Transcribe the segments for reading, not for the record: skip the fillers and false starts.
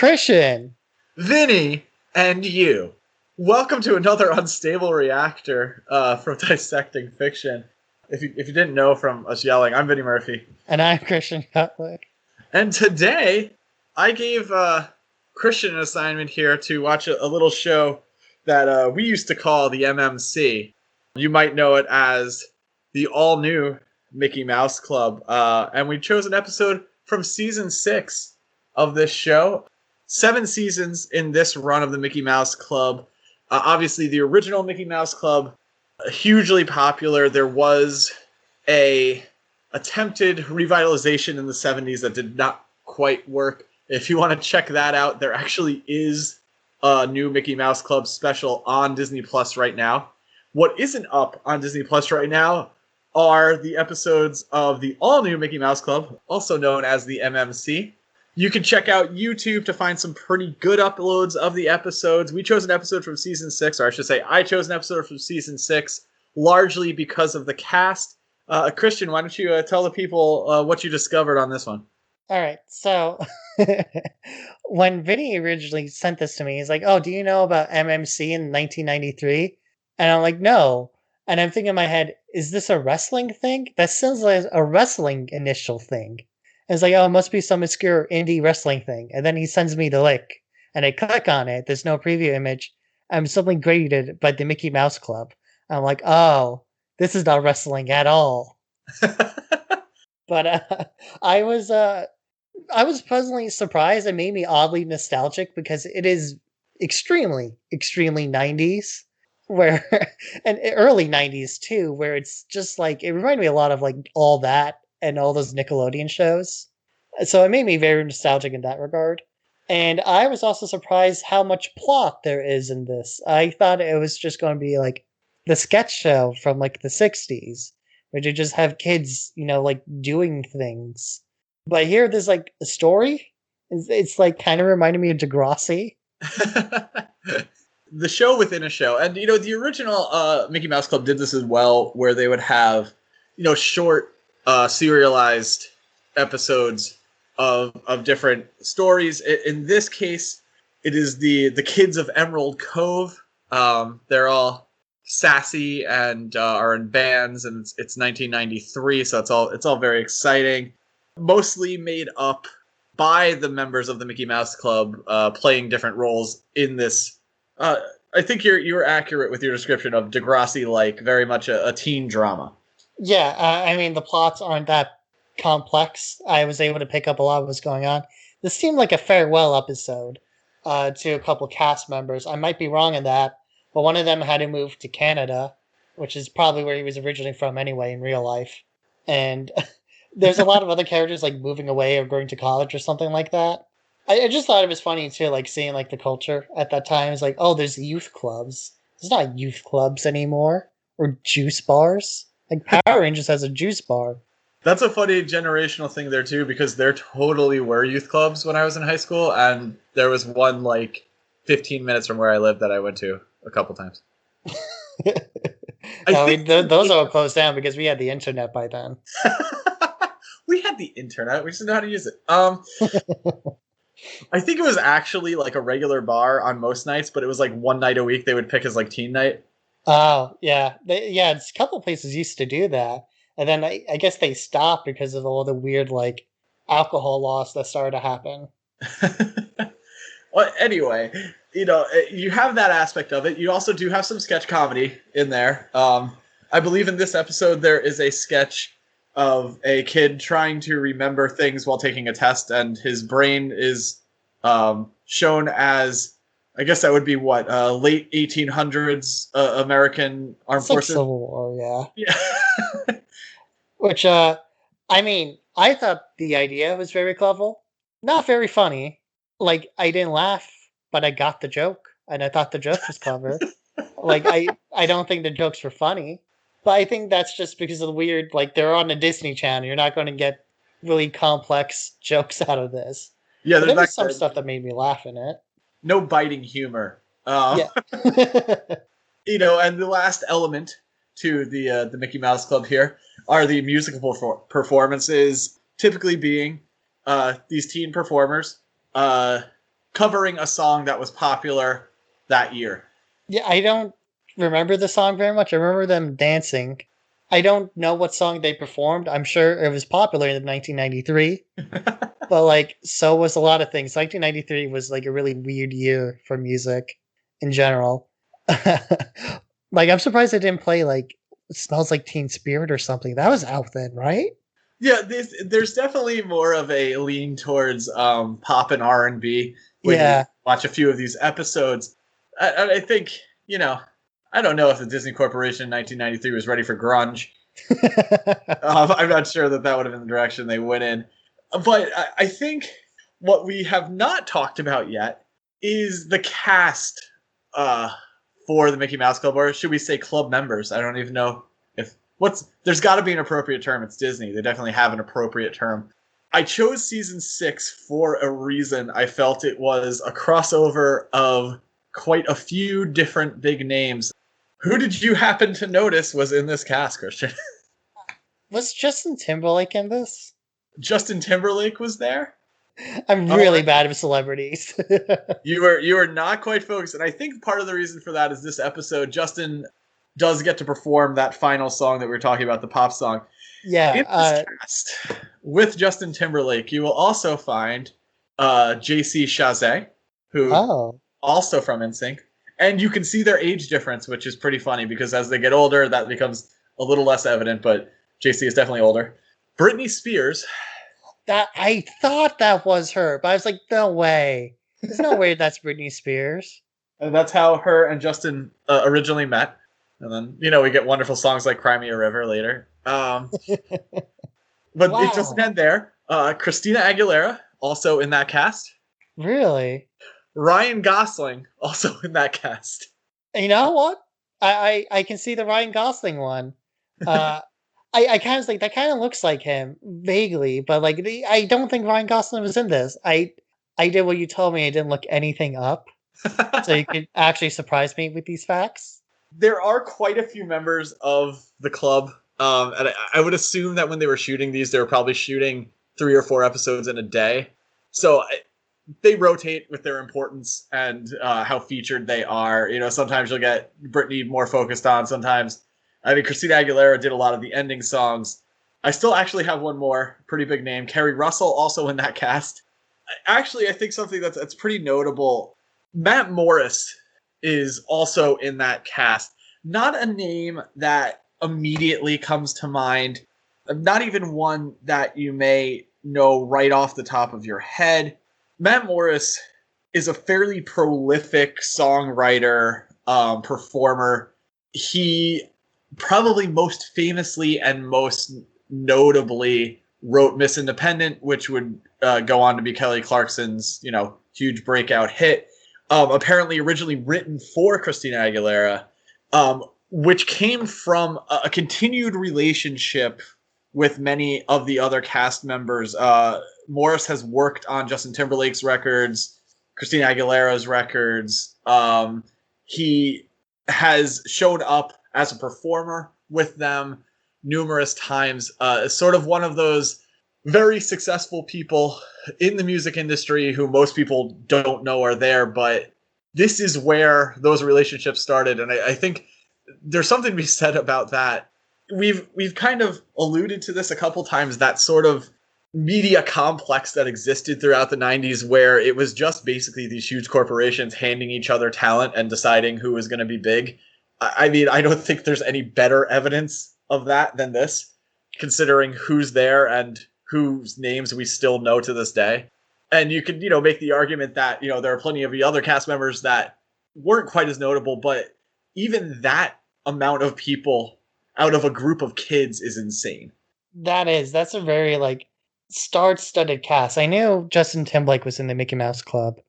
Christiaan. Vinny, and you. Welcome to another unstable reactor from Dissecting Fiction. If you didn't know from us yelling, I'm Vinny Murphy. And I'm Christiaan Cutler. And today, I gave Christian an assignment here to watch a little show that we used to call the MMC. You might know it as the all-new Mickey Mouse Club. And we chose an episode from Season 6 of this show. 7 seasons in this run of the Mickey Mouse Club. Obviously, the original Mickey Mouse Club, hugely popular. There was a attempted revitalization in the 70s that did not quite work. If you want to check that out, there actually is a new Mickey Mouse Club special on Disney Plus right now. What isn't up on Disney Plus right now are the episodes of the all-new Mickey Mouse Club, also known as the MMC. You can check out YouTube to find some pretty good uploads of the episodes. We chose an episode from Season 6, or I should say I chose an episode from Season 6, largely because of the cast. Christiaan, why don't you tell the people what you discovered on this one? All right, so when Vinny originally sent this to me, he's like, oh, do you know about MMC in 1993? And I'm like, no. And I'm thinking in my head, is this a wrestling thing? That sounds like a wrestling initial thing. And it's like, oh, it must be some obscure indie wrestling thing. And then he sends me the link, and I click on it. There's no preview image. I'm suddenly greeted by the Mickey Mouse Club. I'm like, oh, this is not wrestling at all. But I was pleasantly surprised. It made me oddly nostalgic because it is extremely, extremely 90s, where and early 90s too, where it's just like it reminded me a lot of like All That and all those Nickelodeon shows. So it made me very nostalgic in that regard. And I was also surprised how much plot there is in this. I thought it was just going to be like the sketch show from like the 60s, where you just have kids, like doing things. But here there's like a story. It's like kind of reminded me of Degrassi. The show within a show. And, the original Mickey Mouse Club did this as well, where they would have, short serialized episodes of different stories. In this case, it is the kids of Emerald Cove. They're all sassy and are in bands, and it's 1993, so it's all very exciting. Mostly made up by the members of the Mickey Mouse Club, playing different roles in this. I think you were accurate with your description of Degrassi, very much a teen drama. Yeah, I mean, the plots aren't that complex. I was able to pick up a lot of what's going on. This seemed like a farewell episode to a couple cast members. I might be wrong in that, but one of them had to move to Canada, which is probably where he was originally from anyway in real life. And there's a lot of other characters like moving away or going to college or something like that. I just thought it was funny too, like seeing like the culture at that time. It's like, oh, there's youth clubs. There's not youth clubs anymore, or juice bars. Like Power Rangers has a juice bar. That's a funny generational thing there too, because there totally were youth clubs when I was in high school, and there was one 15 minutes from where I lived that I went to a couple times. Those all closed down because we had the internet by then. We had the internet. We just didn't know how to use it. I think it was actually like a regular bar on most nights, but it was like one night a week they would pick as teen night. Oh, yeah. A couple places used to do that. And then I guess they stopped because of all the weird, alcohol laws that started to happen. Well, anyway, you have that aspect of it. You also do have some sketch comedy in there. I believe in this episode there is a sketch of a kid trying to remember things while taking a test, and his brain is shown as, I guess that would be what, late 1800s American armed forces? Civil War, yeah. Which, I thought the idea was very clever. Not very funny. I didn't laugh, but I got the joke, and I thought the joke was clever. I don't think the jokes were funny, but I think that's just because of the weird, they're on the Disney Channel. You're not going to get really complex jokes out of this. Yeah, there was some stuff that made me laugh in it. No biting humor. Yeah. And the last element to the Mickey Mouse Club here are the musical performances, typically being these teen performers covering a song that was popular that year. Yeah, I don't remember the song very much. I remember them dancing. I don't know what song they performed. I'm sure it was popular in 1993, but like so was a lot of things. 1993 was like a really weird year for music in general. Like I'm surprised they didn't play like "It Smells Like Teen Spirit" or something. That was out then, right? Yeah, there's definitely more of a lean towards pop and R&B when you Yeah. watch a few of these episodes. I think, I don't know if the Disney Corporation in 1993 was ready for grunge. I'm not sure that would have been the direction they went in. But I think what we have not talked about yet is the cast uh, for the Mickey Mouse Club, or should we say club members? I don't even know if there's got to be an appropriate term. It's Disney. They definitely have an appropriate term. I chose season 6 for a reason. I felt it was a crossover of quite a few different big names. Who did you happen to notice was in this cast, Christian? Was Justin Timberlake in this? Justin Timberlake was there. I'm All really right. bad with celebrities. You were not quite focused, and I think part of the reason for that is this episode. Justin does get to perform that final song that we were talking about, the pop song. Yeah. In this cast with Justin Timberlake, you will also find JC Chazé, who Oh. also from NSYNC, and you can see their age difference, which is pretty funny because as they get older, that becomes a little less evident. But JC is definitely older. Britney Spears. That I thought that was her, but I was like, no way. There's no way that's Britney Spears. And that's how her and Justin originally met. And then, we get wonderful songs like Cry Me a River later. But it doesn't Wow. end there. Christina Aguilera, also in that cast. Really? Ryan Gosling, also in that cast. You know what? I can see the Ryan Gosling one. Uh I kind of like that kind of looks like him vaguely, but like I don't think Ryan Gosling was in this. I did what you told me. I didn't look anything up, so you could actually surprise me with these facts. There are quite a few members of the club. And I would assume that when they were shooting these, they were probably shooting 3 or 4 episodes in a day. So they rotate with their importance and how featured they are. Sometimes you'll get Britney more focused on. Sometimes, I mean, Christina Aguilera did a lot of the ending songs. I still actually have one more pretty big name. Kerry Russell, also in that cast. Actually, I think something that's pretty notable. Matt Morris is also in that cast. Not a name that immediately comes to mind. Not even one that you may know right off the top of your head. Matt Morris is a fairly prolific songwriter, performer. He probably most famously and most notably wrote Miss Independent, which would go on to be Kelly Clarkson's, huge breakout hit. Apparently originally written for Christina Aguilera, which came from a continued relationship with many of the other cast members. Morris has worked on Justin Timberlake's records, Christina Aguilera's records. He has shown up as a performer with them numerous times. Sort of one of those very successful people in the music industry who most people don't know are there, but this is where those relationships started. And I think there's something to be said about that. We've kind of alluded to this a couple times, that sort of media complex that existed throughout the 90s where it was just basically these huge corporations handing each other talent and deciding who was going to be big. I mean, I don't think there's any better evidence of that than this, considering who's there and whose names we still know to this day. And you could, make the argument that, there are plenty of the other cast members that weren't quite as notable, but even that amount of people out of a group of kids is insane. That's a very like star-studded cast. I knew Justin Timberlake was in the Mickey Mouse Club,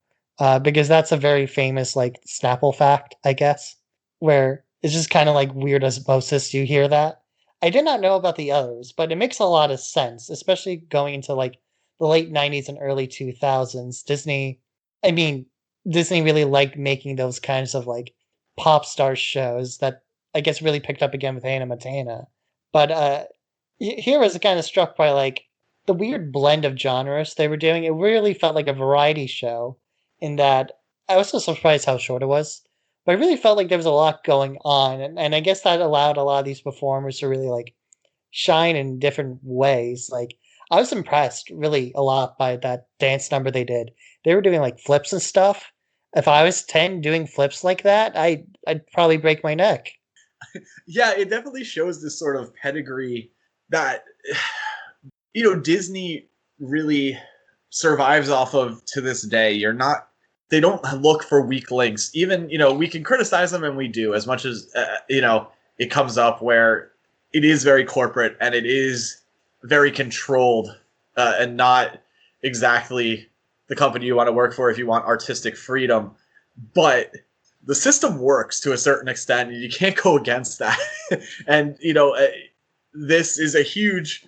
because that's a very famous like Snapple fact, I guess, where it's just kind of like weird osmosis. You hear that? I did not know about the others, but it makes a lot of sense, especially going into like the late '90s and early 2000s. I mean, Disney really liked making those kinds of like pop star shows that I guess really picked up again with Hannah Montana. But here I was kind of struck by like the weird blend of genres they were doing. It really felt like a variety show in that I was so surprised how short it was. But I really felt like there was a lot going on, and I guess that allowed a lot of these performers to really like shine in different ways. Like I was impressed really a lot by that dance number they did. They were doing like flips and stuff. If I was 10 doing flips like that, I'd probably break my neck. Yeah, it definitely shows this sort of pedigree that Disney really survives off of to this day. They don't look for weak links. Even, we can criticize them, and we do, as much as, it comes up where it is very corporate and it is very controlled, and not exactly the company you want to work for if you want artistic freedom. But the system works to a certain extent, and you can't go against that. And, this is a huge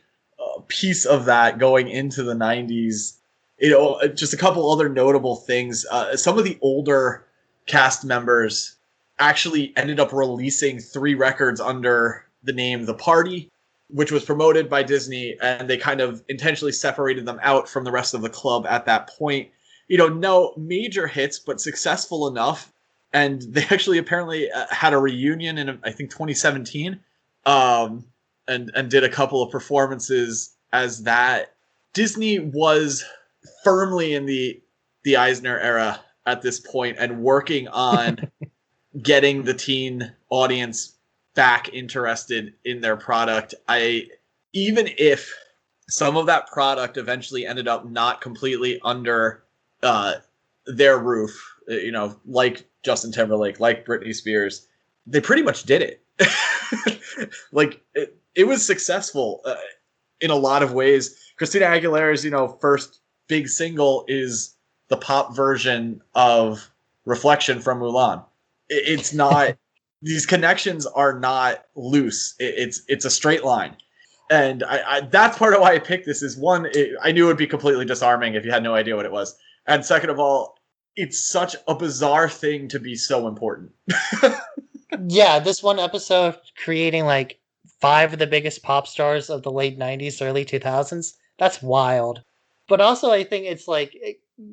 piece of that going into the 90s. Just a couple other notable things. Some of the older cast members actually ended up releasing 3 records under the name The Party, which was promoted by Disney, and they kind of intentionally separated them out from the rest of the club at that point. No major hits, but successful enough. And they actually apparently had a reunion in, I think, 2017, and did a couple of performances as that. Disney was firmly in the Eisner era at this point and working on getting the teen audience back interested in their product. Even if some of that product eventually ended up not completely under their roof, like Justin Timberlake, like Britney Spears, they pretty much did it. Like it was successful in a lot of ways. Christina Aguilera's, first big single is the pop version of Reflection from Mulan. It's not, these connections are not loose. It's a straight line. And that's part of why I picked this. Is one, I knew it would be completely disarming if you had no idea what it was. And second of all, it's such a bizarre thing to be so important. Yeah, this one episode creating like 5 of the biggest pop stars of the late 90s, early 2000s. That's wild. But also I think it's like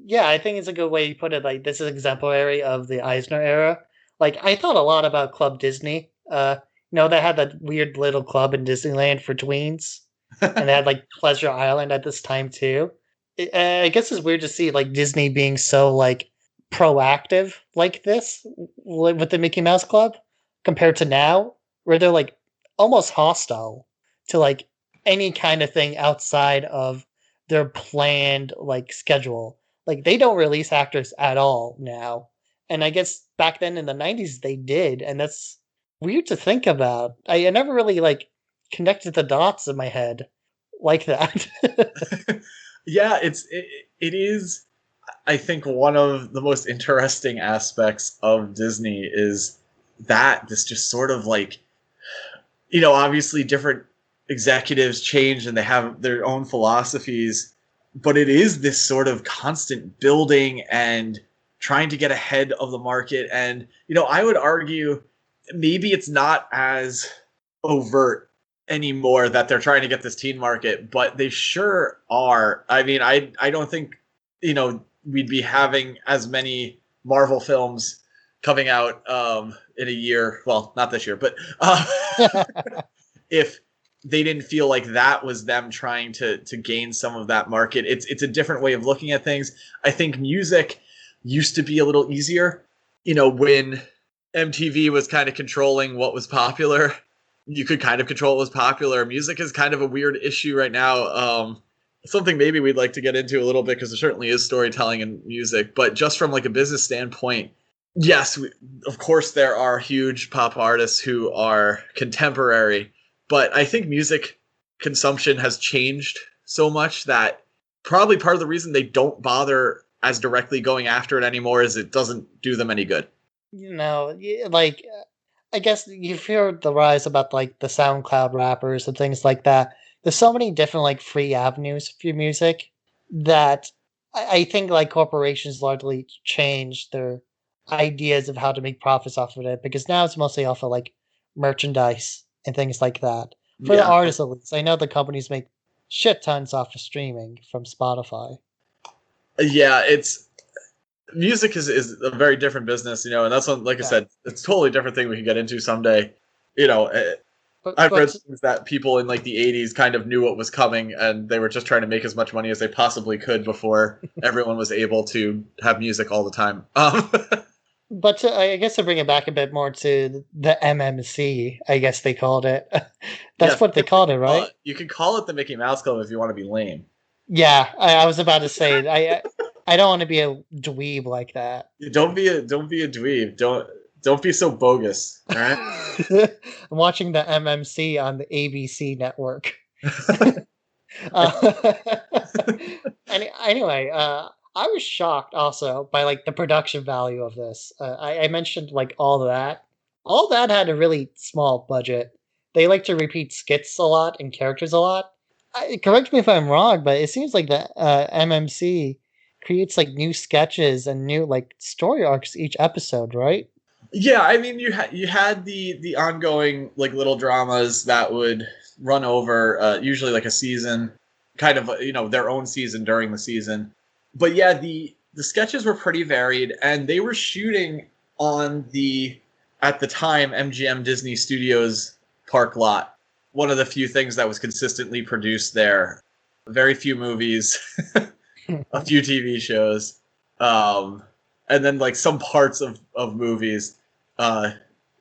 yeah, I think it's a good way you put it. Like this is exemplary of the Eisner era. Like I thought a lot about Club Disney. They had that weird little club in Disneyland for tweens, and they had like Pleasure Island at this time too. I guess it's weird to see like Disney being so like proactive like this with the Mickey Mouse Club compared to now, where they're like almost hostile to like any kind of thing outside of their planned like schedule. Like they don't release actors at all now. And I guess back then in the 90s they did, and that's weird to think about. I never really like connected the dots in my head like that. Yeah, it is. I think one of the most interesting aspects of Disney is that this just sort of like, obviously different executives change and they have their own philosophies, but it is this sort of constant building and trying to get ahead of the market. And, I would argue maybe it's not as overt anymore that they're trying to get this teen market, but they sure are. I mean, I don't think, we'd be having as many Marvel films coming out in a year. Well, not this year, but if they didn't feel like that was them trying to gain some of that market. It's a different way of looking at things. I think music used to be a little easier, when MTV was kind of controlling what was popular. You could kind of control what was popular. Music is kind of a weird issue right now. Something maybe we'd like to get into a little bit, because there certainly is storytelling in music, but just from like a business standpoint, yes, of course there are huge pop artists who are contemporary, but I think music consumption has changed so much that probably part of the reason they don't bother as directly going after it anymore is it doesn't do them any good. Like I guess you hear the rise about like the SoundCloud rappers and things like that. There's so many different like free avenues for your music that I think like corporations largely change their ideas of how to make profits off of it, because now it's mostly off of like merchandise and things like that. For the Yeah. artists at least. I know the companies make shit tons off of streaming from Spotify. Yeah, music is a very different business, and that's one, like I Yeah, said, it's a totally different thing we can get into someday. You know, I've read but things that people in like the '80s kind of knew what was coming, and they were just trying to make as much money as they possibly could before everyone was able to have music all the time. I guess to bring it back a bit more to the MMC, I guess they called it. That's Yes, what they called it, right? you can call it the Mickey Mouse Club if you want to be lame. Yeah, I was about to say I don't want to be a dweeb like that. Don't be a dweeb. Don't be so bogus. All right. I'm watching the MMC on the ABC network. Uh, anyway, I was shocked also by like the production value of this. I mentioned like all that. All that had a really small budget. They like to repeat skits a lot and characters a lot. Correct me if I'm wrong, but it seems like the MMC creates like new sketches and new like story arcs each episode, right? Yeah, I mean, you had the ongoing like little dramas that would run over usually like a season, kind of their own season during the season. But yeah, the sketches were pretty varied, and they were shooting on the at the time MGM Disney Studios park lot. One of the few things that was consistently produced there. Very few movies, a few TV shows, um, and then like some parts of movies.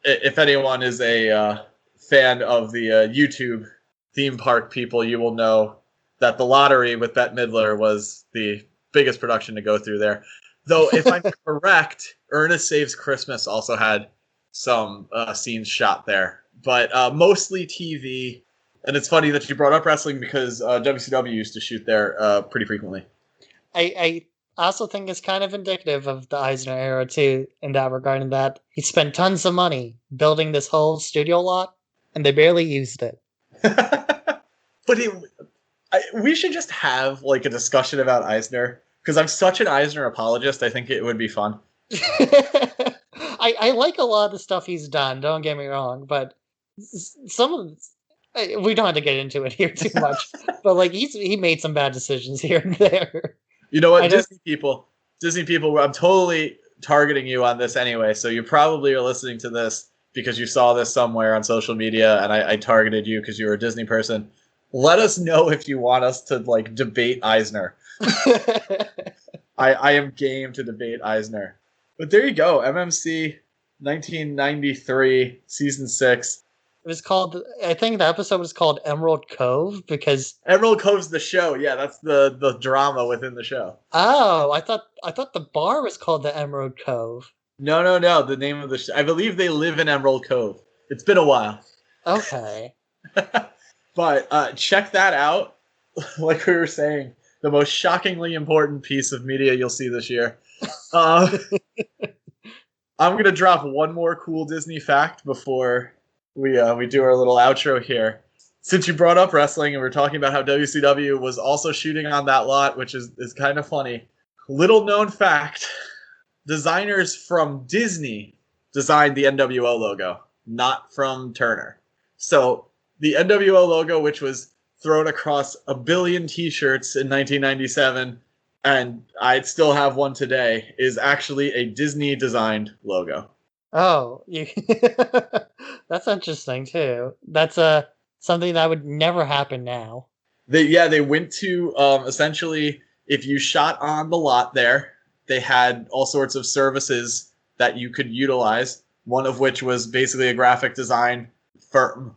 If anyone is a fan of the YouTube theme park people, you will know that The Lottery with Bette Midler was the biggest production to go through there. Though, if I'm correct, Ernest Saves Christmas also had some scenes shot there, but mostly TV. And it's funny that you brought up wrestling because WCW used to shoot there pretty frequently. I also think it's kind of indicative of the Eisner era too, in that regard, in that he spent tons of money building this whole studio lot, and they barely used it. But we should just have like a discussion about Eisner because I'm such an Eisner apologist. I think it would be fun. I like a lot of the stuff he's done. Don't get me wrong, but some of we don't have to get into it here too much. But like he made some bad decisions here and there. You know I what, don't. Disney people, I'm totally targeting you on this anyway. So you probably are listening to this because you saw this somewhere on social media, and I targeted you because you were a Disney person. Let us know if you want us to like debate Eisner. I am game to debate Eisner. But there you go, MMC 1993 season 6. It was called. I think the episode was called Emerald Cove because. Emerald Cove's the show. Yeah, that's the drama within the show. Oh, I thought the bar was called the Emerald Cove. No, no, no. The name of the I believe they live in Emerald Cove. It's been a while. Okay. But check that out. Like we were saying, the most shockingly important piece of media you'll see this year. Uh, I'm gonna drop one more cool Disney fact before we do our little outro here. Since you brought up wrestling and we're talking about how WCW was also shooting on that lot, which is kind of funny. Little known fact: designers from Disney designed the NWO logo, not from Turner. So the NWO logo, which was thrown across a billion T-shirts in 1997, and I still have one today, is actually a Disney-designed logo. Oh, you. That's interesting too. That's something that would never happen now. They went to essentially, if you shot on the lot there, they had all sorts of services that you could utilize. One of which was basically a graphic design firm,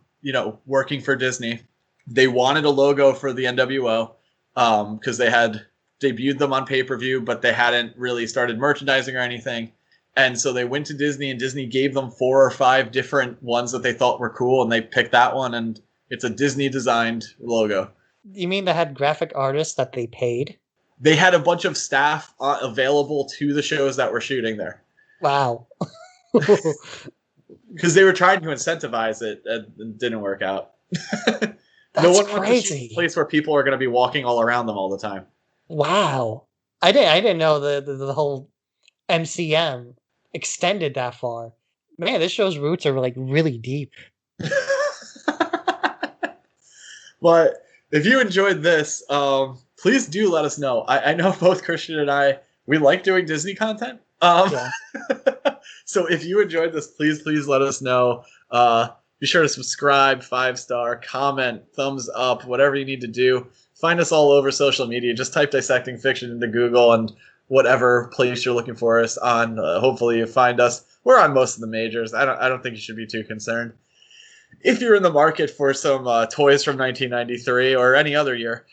working for Disney. They wanted a logo for the NWO because they had debuted them on pay-per-view, but they hadn't really started merchandising or anything. And so they went to Disney, and Disney gave them 4 or 5 different ones that they thought were cool, and they picked that one, and it's a Disney-designed logo. You mean they had graphic artists that they paid? They had a bunch of staff available to the shows that were shooting there Wow. because they were trying to incentivize it, and it didn't work out. No That's one wants to shoot a crazy. place where people are going to be walking all around them all the time. Wow. I didn't know the whole MCM extended that far. Man, this show's roots are like really deep. But if you enjoyed this, please do let us know. I know both Christian and I we like doing Disney content. Yeah. So if you enjoyed this, please let us know. Be sure to subscribe, 5-star, comment, thumbs up, whatever you need to do. Find us all over social media. Just type Dissecting Fiction into Google and whatever place you're looking for us on. Hopefully you find us. We're on most of the majors. I don't think you should be too concerned. If you're in the market for some toys from 1993 or any other year,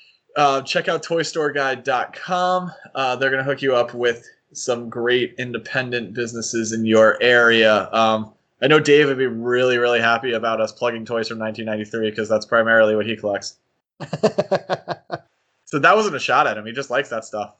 check out toystoreguide.com. They're going to hook you up with some great independent businesses in your area. I know Dave would be really, really happy about us plugging toys from 1993 because that's primarily what he collects. So that wasn't a shot at him. He just likes that stuff.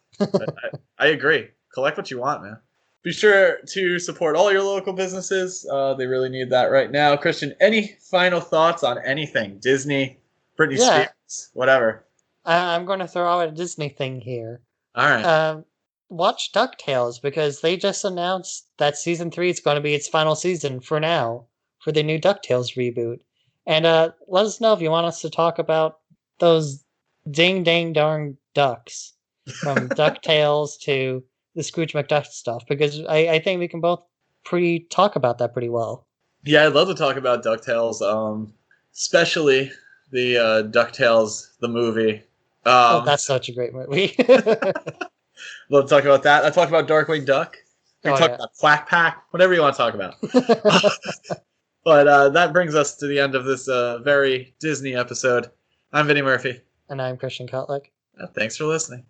I agree. Collect what you want, man. Be sure to support all your local businesses. They really need that right now. Christiaan, any final thoughts on anything? Disney, Britney Spears, whatever. I'm going to throw out a Disney thing here. All right. Watch DuckTales because they just announced that season 3 is going to be its final season for now for the new DuckTales reboot. And let us know if you want us to talk about those ding dang darn ducks from DuckTales to the Scrooge McDuck stuff because I think we can both talk about that pretty well. Yeah, I'd love to talk about DuckTales, especially the DuckTales the movie. That's such a great movie. Love to talk about that. I talk about Darkwing Duck. We can talk about Quack Pack, whatever you want to talk about. But that brings us to the end of this very Disney episode. I'm Vinny Murphy. And I'm Christiaan Kotlik. Thanks for listening.